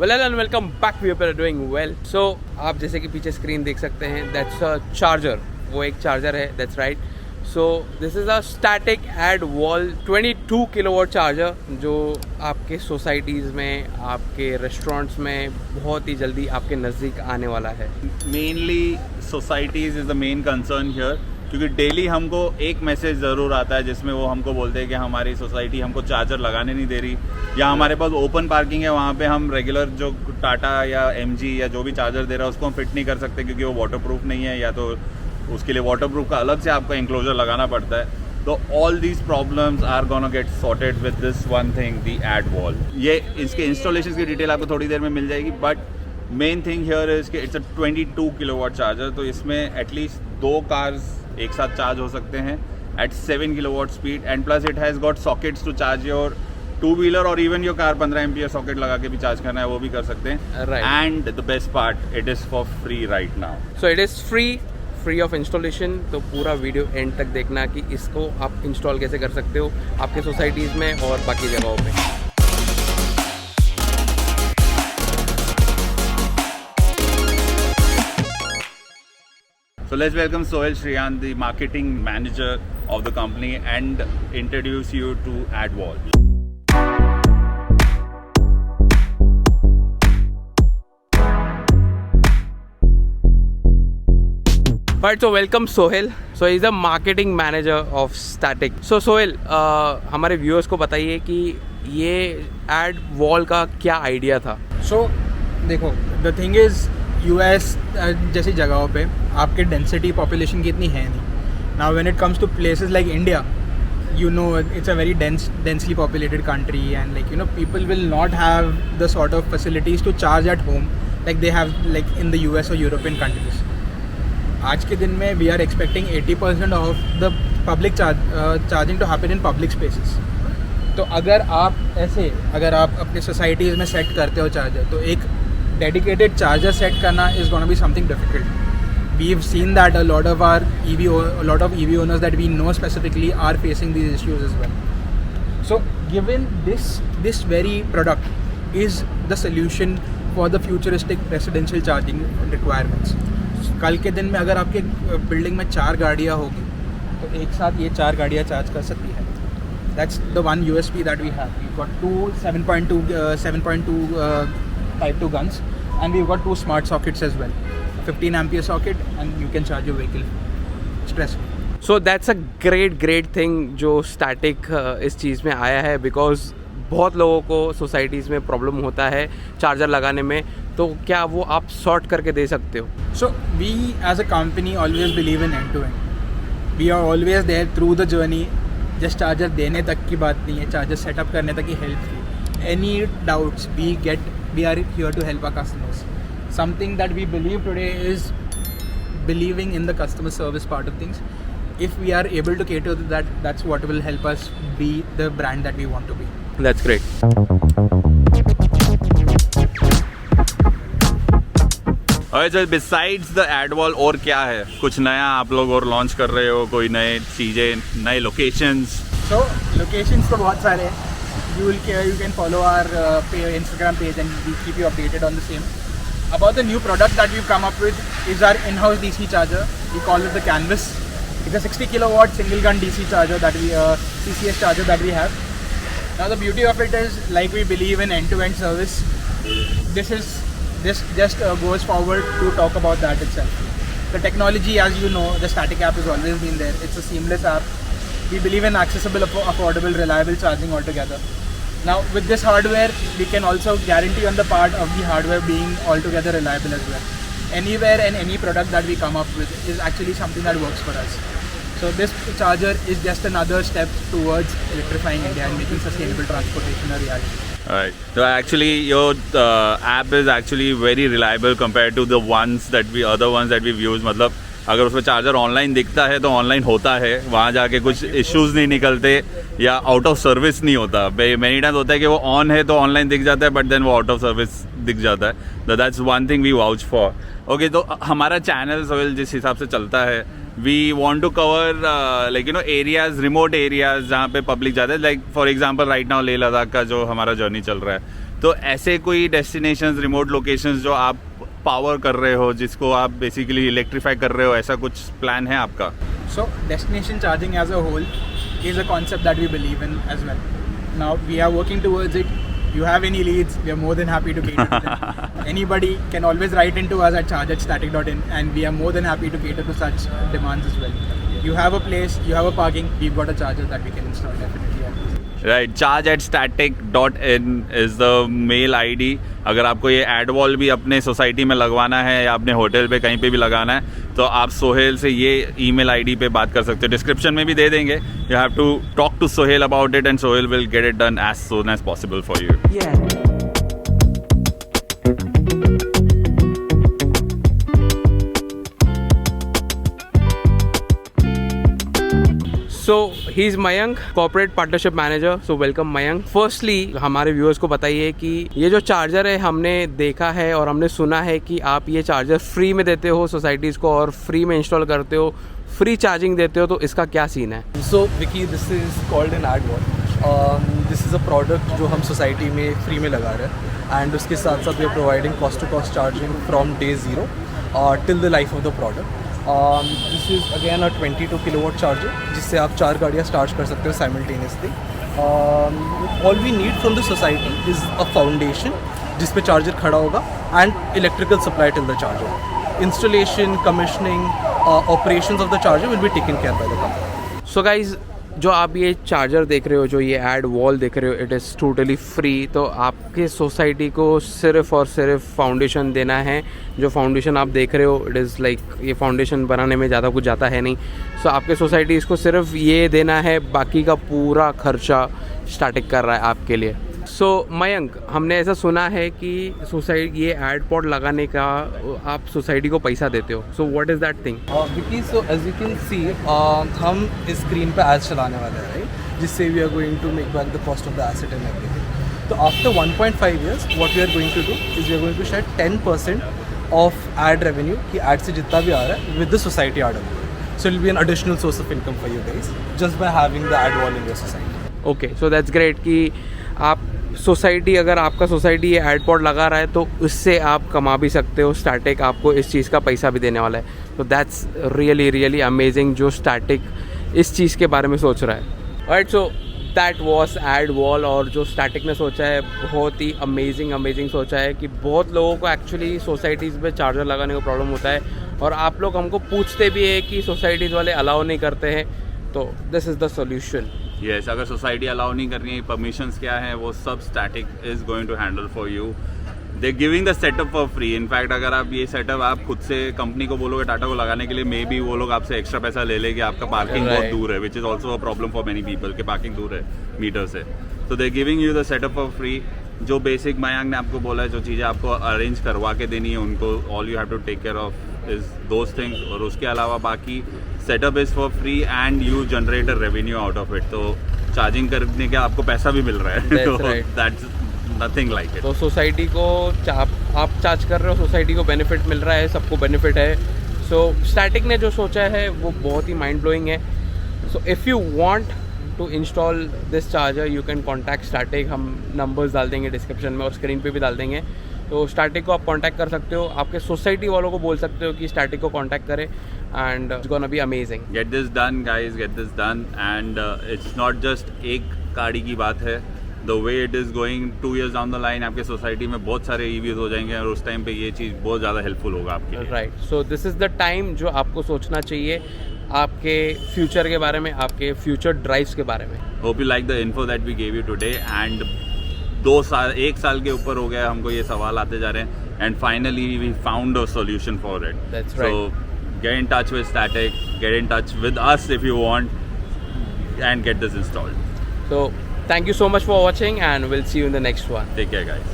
Well and welcome back, we are doing well. So आप जैसे कि पीछे स्क्रीन देख सकते हैं, दैट्स अ चार्जर। वो एक चार्जर है, that's right. So this is a static ad wall 22 kilowatt charger जो आपके सोसाइटीज़ में, आपके रेस्टोरेंट्स में बहुत ही जल्दी आपके नज़दीक आने वाला है। Mainly societies is the main concern here, क्योंकि डेली हमको एक मैसेज ज़रूर आता है जिसमें वो हमको बोलते हैं कि हमारी सोसाइटी हमको चार्जर लगाने नहीं दे रही, या हमारे पास ओपन पार्किंग है, वहाँ पे हम रेगुलर जो टाटा या एमजी या जो भी चार्जर दे रहा है उसको हम फिट नहीं कर सकते क्योंकि वो वाटरप्रूफ नहीं है, या तो उसके लिए वाटरप्रूफ का अलग से आपको इंक्लोजर लगाना पड़ता है। तो all these problems are gonna get sorted with this one thing, the ad wall. ये इसके इंस्टॉलेशन की डिटेल आपको थोड़ी देर में मिल जाएगी, but main thing here is कि इट्स अ 22 किलोवाट चार्जर। तो इसमें एटलीस्ट 2 कार्स एक साथ चार्ज हो सकते हैं at 7 kilowatt speed, and plus it has got sockets to charge your two wheeler और even your car. 15 ampere socket लगा के भी चार्ज करना है वो भी कर सकते हैं। And the best part, it is for free right now. So it is free of installation. तो पूरा वीडियो एंड तक देखना कि इसको आप इंस्टॉल कैसे कर सकते हो आपके सोसाइटीज़ में और बाकी जगहों पे। So let's welcome Sohail Shriyant, the marketing manager of the company, and introduce you to AdWall. Right, so welcome Sohail. So he is the marketing manager of Static. So Sohail, हमारे viewers को बताइए कि ये add wall का क्या idea था। सो देखो, the thing is US जैसी जगहों पे आपके डेंसिटी पॉपुलेशन की इतनी है नहीं। Now when it comes to places like India, you know, it's a very densely populated country, and like, you know, people will not have the sort of facilities to charge at home like they have like in the US or European countries. आज के दिन में we are expecting 80% of the public charging to happen in public spaces. तो अगर आप अपने societies में set करते हो चार्जर, तो एक डेडिकेटेड चार्जर सेट करना is going to be something difficult. We've seen that a lot of EV owners that we know specifically are facing these issues as well. So given this very product is the solution for the futuristic residential charging requirements. कल के दिन में अगर आपके building में 4 गाड़ियाँ होगी तो एक साथ ये 4 गाड़ियाँ चार्ज कर सकती है। That's the one USP that we have. We've got two 7.2 Type 2 guns, and we've got 2 smart sockets as well. 15 ampere socket, and you can charge your vehicle stress free. So that's a great thing जो static इस चीज़ में आया है, because बहुत लोगों को societies में problem होता है चार्जर लगाने में। तो क्या वो आप सॉर्ट करके दे सकते हो? So we as a company always believe in end-to-end. We are always there through the journey. Just charger देने तक की बात नहीं है, चार्जर सेटअप करने तक की हेल्प की। Any doubts we are here to help our customers. Something that we believe today is believing in the customer service part of things. If we are able to cater to that, that's what will help us be the brand that we want to be. That's great. Alright, so besides the AdWall और क्या है? कुछ नया आप लोग और launch कर रहे हो? कोई नए चीज़ें, नए लोकेशंस? So locations तो बहुत सारे हैं. You can follow our Instagram page, and we keep you updated on the same. About the new product that we've come up with is our in-house DC charger. We call it the Canvas. It's a 60 kilowatt single gun DC charger that CCS charger that we have. Now the beauty of it is, like, we believe in end-to-end service. This just goes forward to talk about that itself. The technology, as you know, the Static app has always been there. It's a seamless app. We believe in accessible, affordable, reliable charging altogether. Now with this hardware, we can also guarantee on the part of the hardware being altogether reliable as well. Anywhere and any product that we come up with is actually something that works for us. So this charger is just another step towards electrifying India and making sustainable transportation a reality. Alright, so actually your app is actually very reliable compared to the other ones that we've used. मतलब अगर उसमें charger online दिखता है तो online होता है, वहाँ जाके कुछ इश्यूज़ नहीं निकलते या आउट ऑफ सर्विस नहीं होता। मेनी टाइम्स होता है कि वो ऑन है तो ऑनलाइन दिख जाता है, बट देन वो आउट ऑफ सर्विस दिख जाता है। That's one thing we vouch for. Okay, तो हमारा चैनल सोहेल जिस हिसाब से चलता है, we want to cover like areas, remote areas जहाँ पे पब्लिक ज़्यादा है। Like for example right now Leh Ladakh का जो हमारा जर्नी चल रहा है, तो ऐसे कोई डेस्टिनेशंस, रिमोट लोकेशंस जो आप पावर कर रहे हो, जिसको आप बेसिकली इलेक्ट्रीफाई कर रहे हो, ऐसा कुछ प्लान है आपका? So destination charging as a whole is a concept that we believe in as well. Now we are working towards it. You have any leads, we are more than happy to cater to them. Anybody can always write into us at charge@static.in, and we are more than happy to cater to such demands as well. You have a place, you have a parking, we've got a charger that we can install definitely. Right, charge@static.in is the mail ID. अगर आपको ये add wall भी अपने society में लगवाना है या अपने होटल पे कहीं पे भी लगाना है, तो आप सोहेल से ये ईमेल ID पे बात कर सकते हो. डिस्क्रिप्शन में भी दे देंगे. You have to talk to Sohail about it and Sohail will get it done as soon as possible for you. So he is Mayank, corporate partnership manager. So welcome Mayank. Firstly हमारे व्यूअर्स को बताइए कि ये जो चार्जर है हमने देखा है और हमने सुना है कि आप ये चार्जर फ्री में देते हो सोसाइटीज़ को और फ्री में इंस्टॉल करते हो, फ्री चार्जिंग देते हो, तो इसका क्या सीन है? So Vicky, this is called an ad wall. This is a product जो हम सोसाइटी में फ्री में लगा रहे हैं, एंड उसके साथ साथ we are providing cost to cost charging from day zero till the life of the product. This is again a 22 kilowatt charger जिससे आप 4 गाड़ियाँ स्टार्ट कर सकते हो simultaneously. All we need from the society is a foundation जिस पे charger खड़ा होगा and electrical supply till the charger. Installation, commissioning, operations of the charger will be taken care by the company. So guys, जो आप ये charger देख रहे हो, जो ये एड वॉल देख रहे हो, इट इज़ टोटली फ्री. तो आपके सोसाइटी को सिर्फ और सिर्फ फाउंडेशन देना है. जो फाउंडेशन आप देख रहे हो, इट इज़ लाइक ये फाउंडेशन बनाने में ज़्यादा कुछ जाता है नहीं. सो आपके सोसाइटी इसको सिर्फ ये देना है, बाकी का पूरा खर्चा स्टार्टिंग कर रहा है आपके लिए. सो मयंक, हमने ऐसा सुना है कि सोसाइटी ये एड पॉड लगाने का आप सोसाइटी को पैसा देते हो. So what is that thing? Vicky, so as you can see हम इस स्क्रीन पे एड्स चलाने वाले हैं, राइट, जिससे we are going to make back the cost of the asset and everything. तो after 1.5 years what we are going to do is we are going to share 10% of ad revenue की ad से जितना भी आ रहा है with the society ad. So it will be an additional source of income for you guys just by having the ad wall in your society. Okay, so that's great कि आप society, अगर आपका सोसाइटी ये add pod लगा रहा है तो उससे आप कमा भी सकते हो. स्टैटिक आपको इस चीज़ का पैसा भी देने वाला है. तो दैट्स रियली रियली अमेजिंग जो स्टैटिक इस चीज़ के बारे में सोच रहा है. Right, so that was ad wall. और जो स्टैटिक ने सोचा है बहुत ही अमेजिंग सोचा है कि बहुत लोगों को एक्चुअली सोसाइटीज़ में चार्जर लगाने का प्रॉब्लम होता है और आप लोग हमको पूछते भी है कि सोसाइटीज़ वाले अलाउ नहीं करते हैं. तो this is the solution. Yes, अगर सोसाइटी अलाउ नहीं कर रही है, परमिशंस क्या है, वो सब static is going to handle for you. They giving the setup for free. In fact अगर आप ये सेटअप आप खुद से कंपनी को बोलोगे, टाटा को लगाने के लिए, मे बी वो लोग आपसे एक्स्ट्रा पैसा ले लेंगे. आपका पार्किंग बहुत दूर है, which is also a problem for many people के पार्किंग दूर है मीटर से. तो they giving you the setup for free. जो बेसिक मयंक ने आपको बोला है, जो चीज़ें आपको अरेंज करवा के देनी है उनको, all you have to take care of is those things. और उसके अलावा बाकी setup is for free and you generate a revenue out of it. तो चार्जिंग करने का आपको पैसा भी मिल रहा है. तो दैट्स नथिंग लाइक इट. तो सोसाइटी को आप चार्ज कर रहे हो, सोसाइटी को बेनिफिट मिल रहा है, सबको बेनिफिट है. सो स्टैटिक ने जो सोचा है वो बहुत ही माइंड ब्लोइंग है. So if you want to install this charger you can contact static. हम नंबर्स डाल देंगे डिस्क्रिप्शन में और स्क्रीन पे भी डाल देंगे. तो स्टैटिक को आप कांटेक्ट कर सकते हो. आपके सोसाइटी वालों को बोल सकते हो कि स्टैटिक को कांटेक्ट करें and it's gonna be amazing. Get this done guys, get this done. And it's not just एक गाड़ी की बात है. The way it is going 2 years down the line आपके सोसाइटी में बहुत सारे EVs हो जाएंगे और उस टाइम पे ये चीज़ बहुत ज़्यादा हेल्पफुल होगा आपके लिए. Right, so this is the time जो आपको सोचना चाहिए आपके फ्यूचर के बारे में, आपके फ्यूचर ड्राइव्स के बारे में. Hope you like the info that we gave you today. And 1 साल के ऊपर हो गया हमको ये सवाल आते जा रहे हैं. And finally we found a solution for it. That's right. So get in touch with Static, get in touch with us if you want, and get this installed. So thank you so much for watching and we'll see you in the next one. Take care guys.